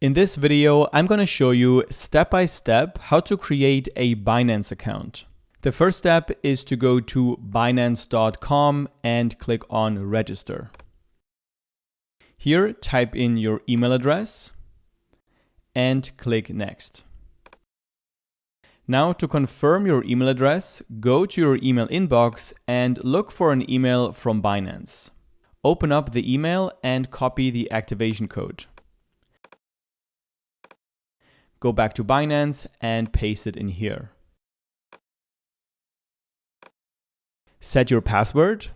In this video, I'm going to show you step by step how to create a Binance account. The first step is to go to Binance.com and click on register. Here, type in your email address and click next. Now, to confirm your email address, go to your email inbox and look for an email from Binance. Open up the email and copy the activation code. Go back to Binance and paste it in here. Set your password.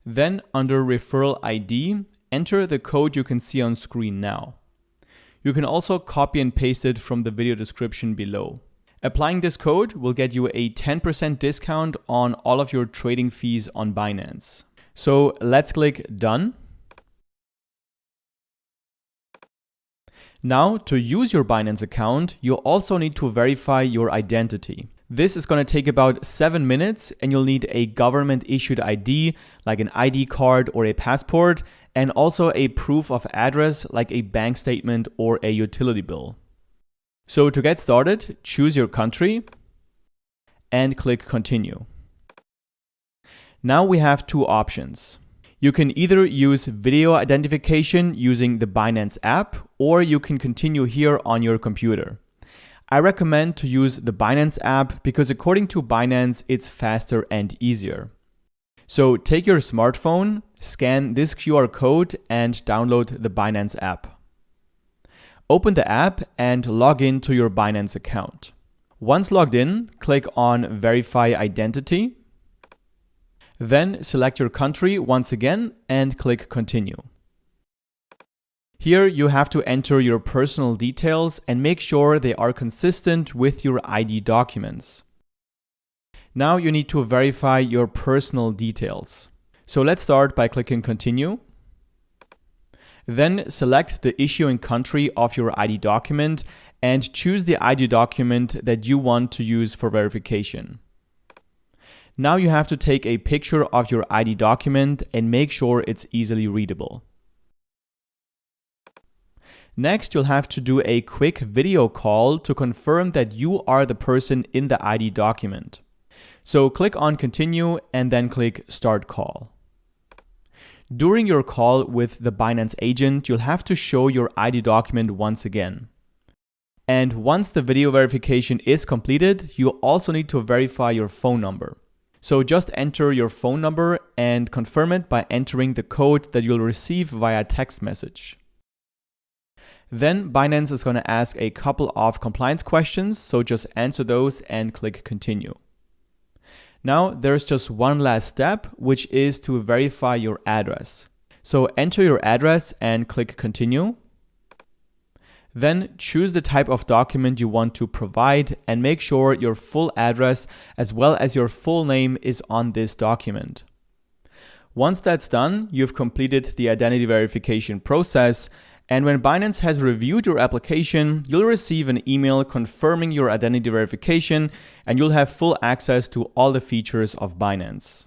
Then under Referral ID, enter the code you can see on screen now. You can also copy and paste it from the video description below. Applying this code will get you a 10% discount on all of your trading fees on Binance. So let's click Done. Now, to use your Binance account, you also need to verify your identity. This is going to take about 7 minutes, and you'll need a government-issued ID, like an ID card or a passport, and also a proof of address, like a bank statement or a utility bill. So to get started, choose your country and click Continue. Now we have two options. You can either use video identification using the Binance app, or you can continue here on your computer. I recommend to use the Binance app because according to Binance, it's faster and easier. So take your smartphone, scan this QR code and download the Binance app. Open the app and log in to your Binance account. Once logged in, click on Verify Identity. Then select your country once again and click Continue. Here you have to enter your personal details and make sure they are consistent with your ID documents. Now you need to verify your personal details. So let's start by clicking Continue. Then select the issuing country of your ID document and choose the ID document that you want to use for verification. Now you have to take a picture of your ID document and make sure it's easily readable. Next, you'll have to do a quick video call to confirm that you are the person in the ID document. So click on Continue and then click Start Call. During your call with the Binance agent, you'll have to show your ID document once again. And once the video verification is completed, you also need to verify your phone number. So just enter your phone number and confirm it by entering the code that you'll receive via text message. Then Binance is going to ask a couple of compliance questions, so just answer those and click Continue. Now there's just one last step, which is to verify your address. So enter your address and click Continue. Then choose the type of document you want to provide and make sure your full address as well as your full name is on this document. Once that's done, you've completed the identity verification process, and when Binance has reviewed your application, you'll receive an email confirming your identity verification and you'll have full access to all the features of Binance.